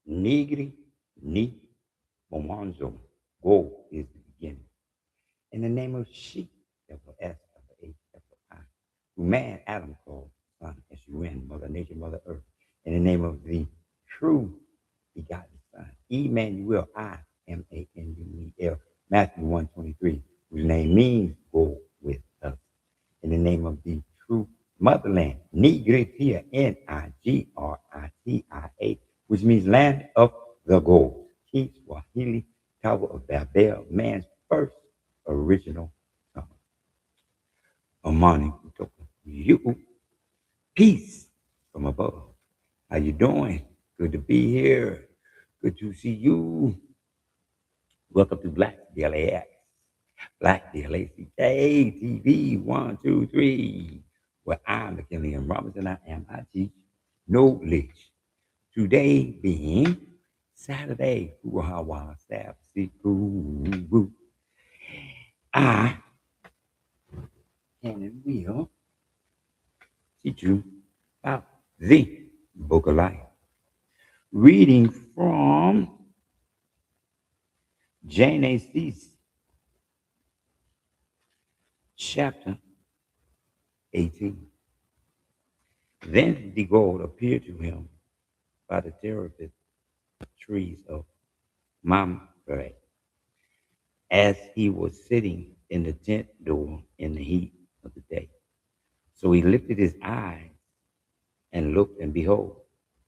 Nigri, ni, momanzo. Go is the beginning. In the name of she, double S, double H, double I, who man Adam called son, S-U-N, Mother Nature, Mother Earth. In the name of the true begotten Son, Emmanuel, I-M-A-N-U-E-L, Matthew 1:23, whose name means go with us. In the name of the true motherland, Nigritia, Nigratia, which means land of the gold. Key Swahili, Tower of Babel, man's first original tongue. Amani kutoka you, peace from above. How you doing? Good to be here. Good to see you. Welcome to Black BLAX, Black BLACK TV 123, where I'm McKinley and Robinson. I teach knowledge. Today being Saturday, Kuhawa Staff Siku. I can and will teach you about the Book of Life. Reading from Jane A.C.'s chapter 18. Then the God appeared to him by the terebinth trees of Mamre as he was sitting in the tent door in the heat of the day. So he lifted his eyes and looked, and behold,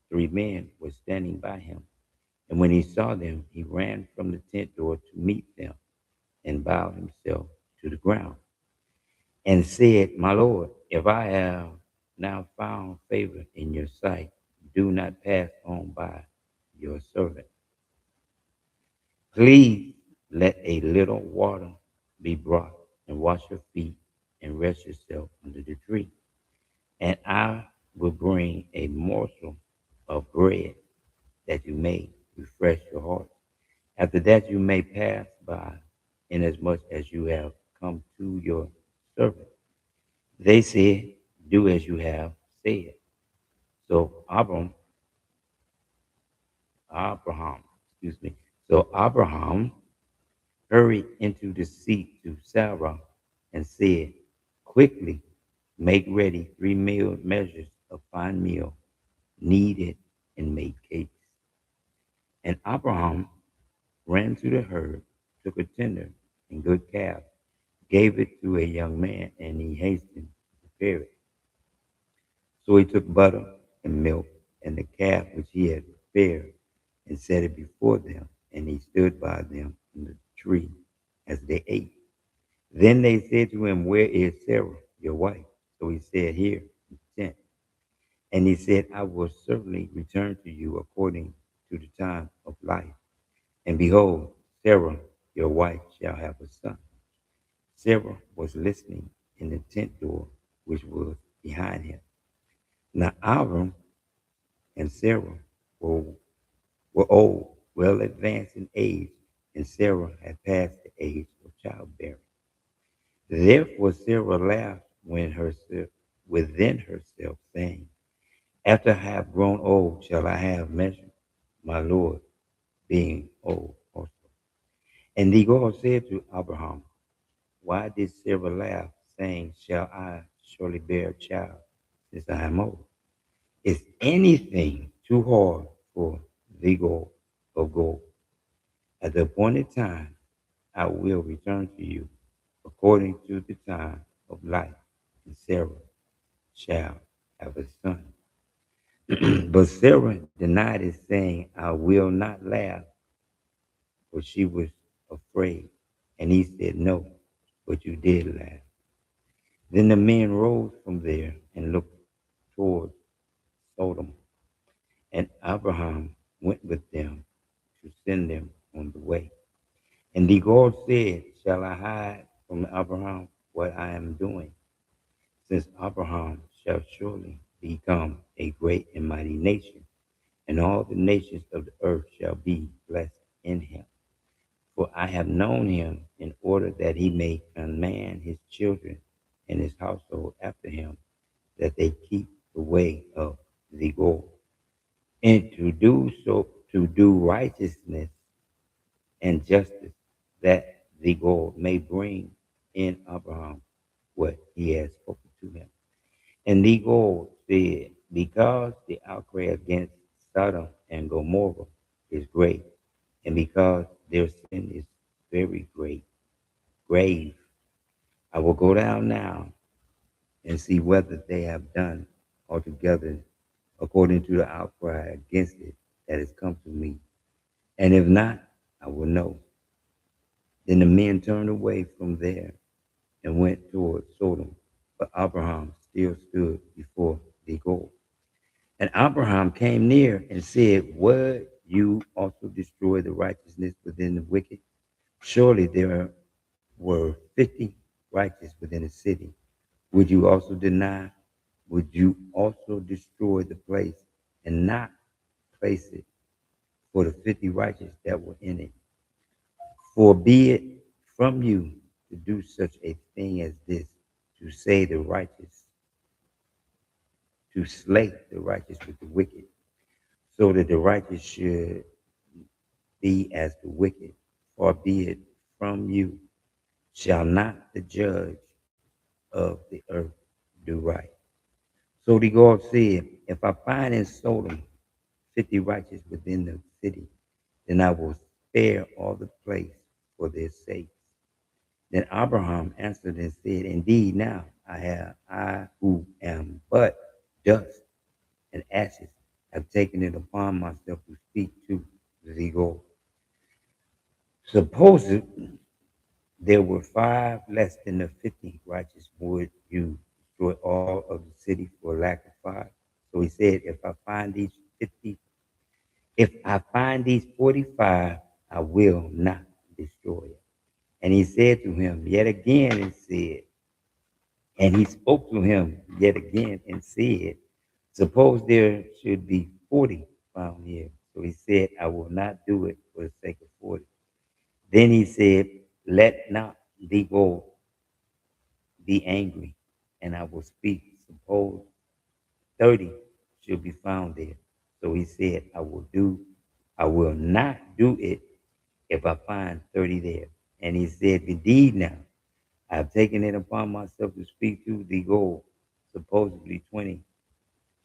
three men were standing by him. And when he saw them, he ran from the tent door to meet them and bowed himself to the ground and said, My Lord, if I have now found favor in your sight, do not pass on by your servant. Please let a little water be brought and wash your feet and rest yourself under the tree. And I will bring a morsel of bread that you may refresh your heart. After that you may pass by, inasmuch as you have come to your servant. They said, Do as you have said. So Abraham, excuse me. So Abraham hurried into the seat to Sarah and said, Quickly make ready 3 measures of fine meal, knead it, and make cakes. And Abraham ran to the herd, took a tender and good calf, gave it to a young man, and he hastened to prepare it. So he took butter and milk and the calf which he had prepared and set it before them, and he stood by them in the tree as they ate. Then they said to him, Where is Sarah, your wife? So he said, Here in the tent. And he said, I will certainly return to you according to the time of life. And behold, Sarah, your wife, shall have a son. Sarah was listening in the tent door which was behind him. Now Abram and Sarah were, were old, well advanced in age, and Sarah had passed the age of childbearing. Therefore Sarah laughed within herself, saying, After I have grown old, shall I have measured my Lord being old also? And the God said to Abraham, Why did Sarah laugh, saying, Shall I surely bear a child since I am old? Is anything too hard for the God of gold? At the appointed time, I will return to you according to the time of life, and Sarah shall have a son. But Sarah denied it, saying, I will not laugh, for she was afraid. And he said, No, but you did laugh. Then the men rose from there and looked toward Sodom, and Abraham went with them to send them on the way. And the God said, Shall I hide from Abraham what I am doing? Since Abraham shall surely become a great and mighty nation, and all the nations of the earth shall be blessed in him. For I have known him in order that he may command his children and his household after him, that they keep the way of the goal, and to do righteousness and justice, that the God may bring in Abraham what he has spoken to him. And the God said, because the outcry against Sodom and Gomorrah is great, and because their sin is very great, grave, I will go down now and see whether they have done altogether according to the outcry against it that has come to me. And if not, I will know. Then the men turned away from there and went toward Sodom. But Abraham still stood before the goal. And Abraham came near and said, would you also destroy the righteousness within the wicked? Surely there were 50 righteous within the city. Would you also deny? Would you also destroy the place and not place it for the 50 righteous that were in it? For be it from you to do such a thing as this, to say the righteous, to slay the righteous with the wicked, so that the righteous should be as the wicked. For be it from you, shall not the judge of the earth do right? So the God said, if I find in Sodom 50 righteous within the city, then I will spare all the place for their sakes. Then Abraham answered and said, indeed, now I who am but dust and ashes, have taken it upon myself to speak to the God. Suppose it, there were five less than the 50 righteous, would you destroy all of the city for lack of five? So he said, if I find these 45, I will not destroy it. And he said to him yet again and said, and he spoke to him yet again and said, suppose there should be 40 found here. So he said, I will not do it for the sake of 40. Then he said, let not thee go be angry, and I will speak. Suppose 30 should be found there. So he said, I will not do it if I find 30 there. And he said, indeed now, I have taken it upon myself to speak to the goal. Supposedly 20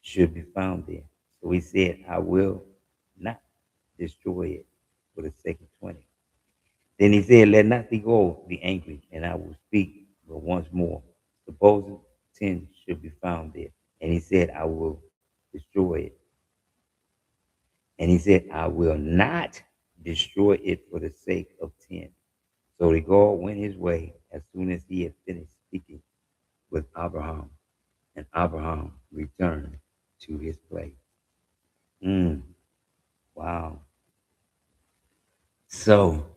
should be found there. So he said, I will not destroy it for the sake of 20. Then he said, let not the gold be angry, and I will speak but once more. Suppose 10 should be found there. And he said, I will destroy it. And he said, I will not destroy it for the sake of 10. So the God went his way as soon as he had finished speaking with Abraham, and Abraham returned to his place. Mm, wow. So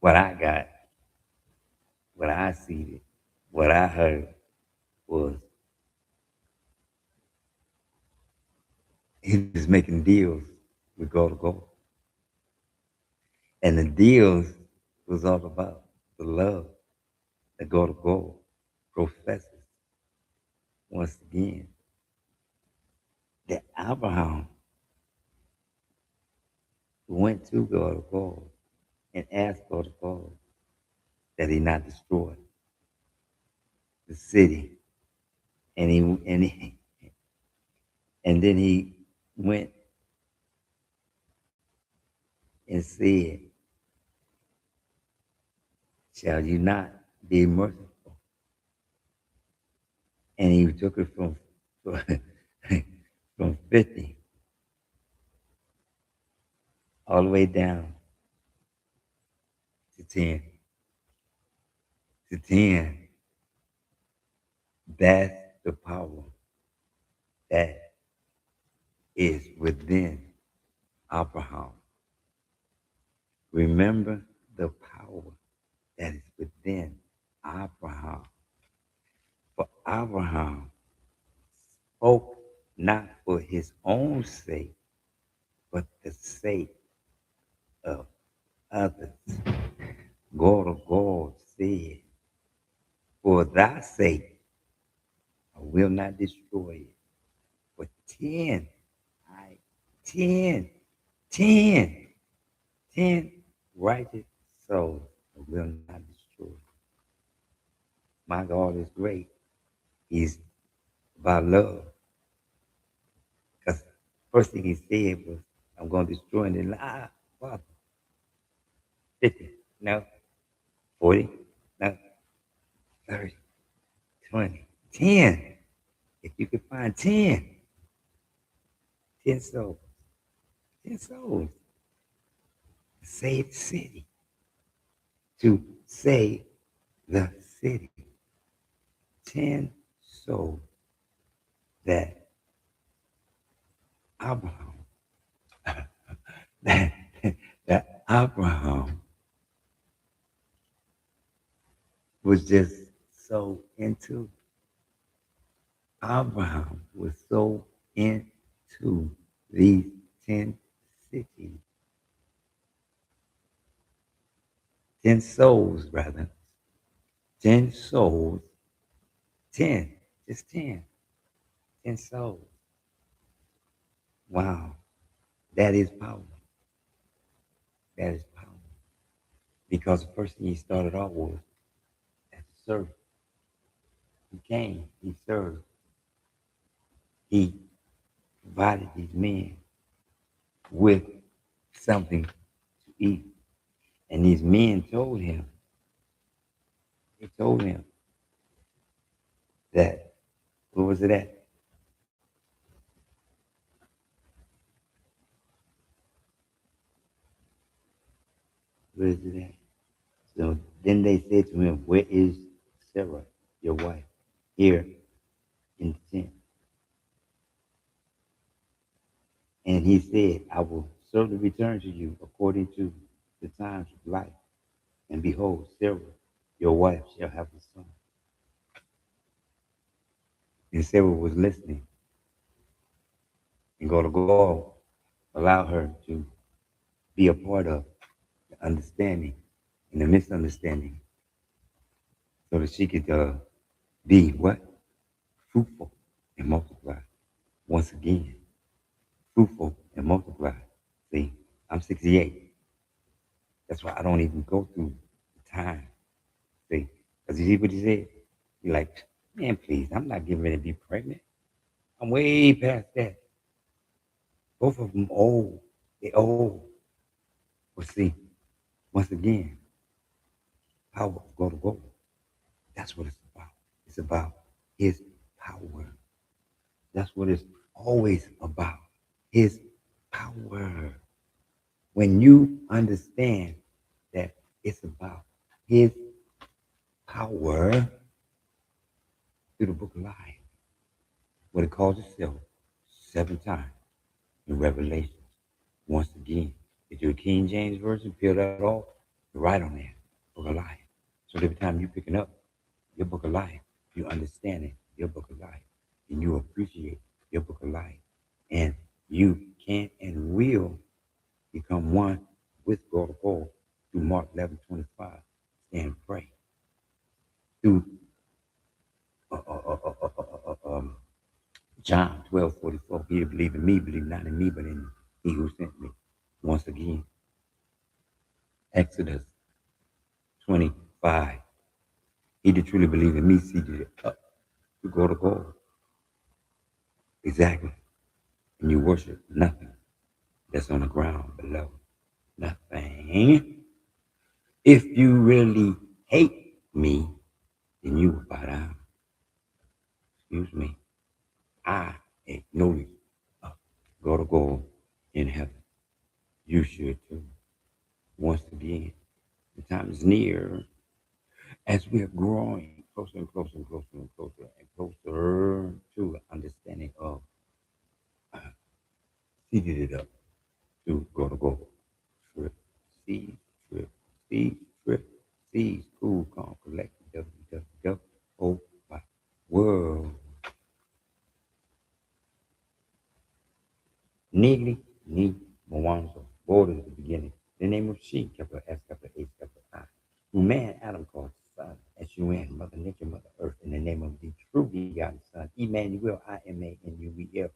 what I got, what I see, what I heard was he was making deals with God to go. And the deals was all about the love that God to go professes once again. That Abraham went to God to go and asked God to go that he not destroy the city. And then he went and said, shall you not be merciful? And he took it from from 50 all the way down to 10. To 10. That's the power that is within Abraham. Remember the power that is within Abraham. For Abraham spoke not for his own sake, but the sake of others. God of God said, for thy sake, I will not destroy it. For 10, I 10. 10. 10 righteous souls will not destroy. My God is great. He's about love. Because first thing he said was, I'm going to destroy and then, Father, 50, no, 40, no, 30, 20, 10. If you could find 10, 10 souls, 10 souls to save the city, to save the city. 10 souls that Abraham, that, that Abraham was just so into. Abraham was so into these 10 cities, 10 souls rather, 10 souls, 10, just 10, 10 souls. Wow, that is power. That is power. Because the first thing he started off was as a servant. He came, he served, he provided these men with something to eat. And these men told him, they told him that, where was it at? Where is it at? So then they said to him, where is Sarah, your wife? Here in the tent. And he said, I will certainly return to you according to the times of life. And behold, Sarah, your wife, shall have a son. And Sarah was listening. And God allow her to be a part of the understanding and the misunderstanding so that she could be what? Fruitful and multiply. Once again, fruitful and multiply. See, I'm 68. That's why I don't even go through the time. See, because you see what he said? You're like, man, please, I'm not getting ready to be pregnant. I'm way past that. Both of them old. They old. But see, once again, power of go to go. That's what it's about. It's about his power. That's what it's always about. His power. When you understand that it's about his power through the book of life, what it calls itself 7 times in Revelation. Once again, if you're a King James Version, peel that off, you're right on there, book of life. So every time you're picking up your book of life, you understanding your book of life, and you appreciate your book of life, and you can and will become one with God of all through Mark 11:25. And pray through uh, uh, uh, uh, uh, John 12:44. He that believe in me, believe not in me, but in he who sent me. Once again, Exodus 25. He that truly believe in me, seated it up to go to God. Exactly. And you worship nothing that's on the ground below. Nothing. If you really hate me, then you will bow down. Excuse me. I acknowledge God to go in heaven. You should too. Once again, the time is near as we are growing closer and closer and closer and closer and closer to the understanding of seated it up to go. Trip, see, trip, see, trip, see, cool, calm, collected, www. Oh, my world. Neatly, neat, Mowanzo, border at the beginning. The name of she, capital S, capital H, capital I. Who man Adam called son, S-U-N, Mother Nature, Mother Earth, in the name of the true begotten Son, Imanuel, I-M-A-N-U-E-L.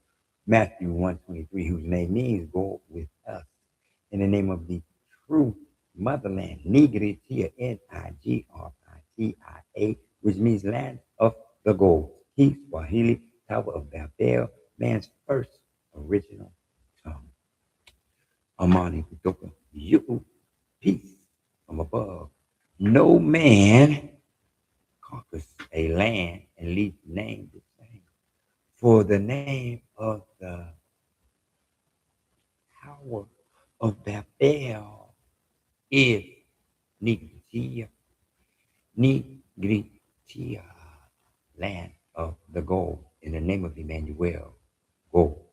Matthew 1:23, whose name means go with us. in the name of the true motherland, Nigritia, Nigrtia, which means land of the gold. He, Swahili, Tower of Babel, man's first original tongue. Amani kutoka you, peace from above. No man conquers a land and leaves the name the same. For the name of the Tower of Babel is Nigritia, Nigritia, land of the gold, in the name of Emmanuel, gold.